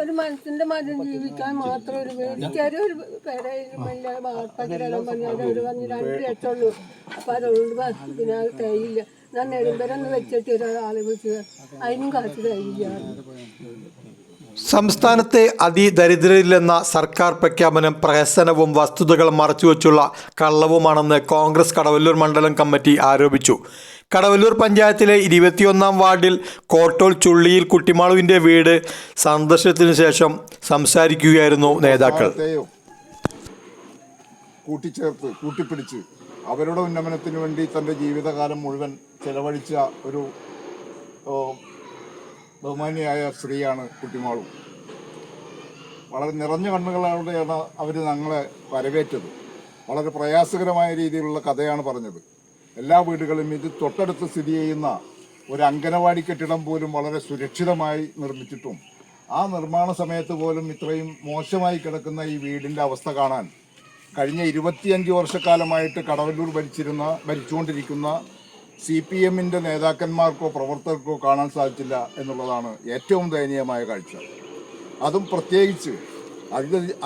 ഒരു മനസ്സിന്റെ മരം ജീവിക്കാൻ മാത്രം ഒരു ചെറിയൊരു പേരയില്ല വാർപ്പാക്കിടാൻ പറഞ്ഞാൽ ഒരു പറഞ്ഞ് 2 ലക്ഷമുള്ളൂ. അപ്പൊ അതുകൊണ്ട് പിന്നെ അത് തയ്യില്ല. ഞാൻ നെടുമ്പരൊന്ന് വെച്ചിട്ട് ഒരാളെ വിളിച്ച് അതിനും കാശ് തയ്യില്ല. സംസ്ഥാനത്തെ അതിദരിദ്രരില്ലെന്ന സർക്കാർ പ്രഖ്യാപനം പ്രഹസനവും വസ്തുതകൾ മറച്ചുവെച്ചുള്ള കള്ളവുമാണെന്ന് കോൺഗ്രസ് കടവല്ലൂർ മണ്ഡലം കമ്മിറ്റി ആരോപിച്ചു. കടവല്ലൂർ പഞ്ചായത്തിലെ 21-ാം വാർഡിൽ കോട്ടോൾ ചുള്ളിയിൽ കുട്ടിമാളുവിൻ്റെ വീട് സന്ദർശനത്തിനു ശേഷം സംസാരിക്കുകയായിരുന്നു നേതാക്കൾ. കൂട്ടിപ്പിടിച്ച് അവരുടെ ഉന്നമനത്തിന് വേണ്ടി തൻ്റെ ജീവിതകാലം മുഴുവൻ ചെലവഴിച്ച ഒരു ബഹുമാനിയായ സ്ത്രീയാണ് കുട്ടിമാളും. വളരെ നിറഞ്ഞ കണ്ണുകളോടെയാണ് അവർ ഞങ്ങളെ വരവേറ്റത്. വളരെ പ്രയാസകരമായ രീതിയിലുള്ള കഥയാണ് പറഞ്ഞത്. എല്ലാ വീടുകളും ഇത് തൊട്ടടുത്ത് സ്ഥിതി ചെയ്യുന്ന ഒരു അംഗനവാടി കെട്ടിടം പോലും വളരെ സുരക്ഷിതമായി നിർമ്മിച്ചിട്ടും ആ നിർമ്മാണ സമയത്ത് പോലും ഇത്രയും മോശമായി കിടക്കുന്ന ഈ വീടിൻ്റെ അവസ്ഥ കാണാൻ കഴിഞ്ഞ 25 വർഷക്കാലമായിട്ട് കടവല്ലൂർ ഭരിച്ചുകൊണ്ടിരിക്കുന്ന CPM-ന്റെ നേതാക്കന്മാർക്കോ പ്രവർത്തകർക്കോ കാണാൻ സാധിച്ചില്ല എന്നുള്ളതാണ് ഏറ്റവും ദയനീയമായ കാഴ്ച. അതും പ്രത്യേകിച്ച്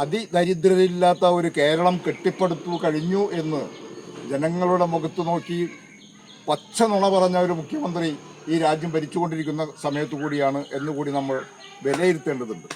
അതിദരിദ്രരില്ലാത്ത ഒരു കേരളം കെട്ടിപ്പടുത്തു കഴിഞ്ഞു എന്ന് ജനങ്ങളുടെ മുഖത്ത് നോക്കി പച്ച നുണ പറഞ്ഞ ഒരു മുഖ്യമന്ത്രി ഈ രാജ്യം ഭരിച്ചുകൊണ്ടിരിക്കുന്ന സമയത്തു കൂടിയാണ് എന്നുകൂടി നമ്മൾ വിലയിരുത്തേണ്ടതുണ്ട്.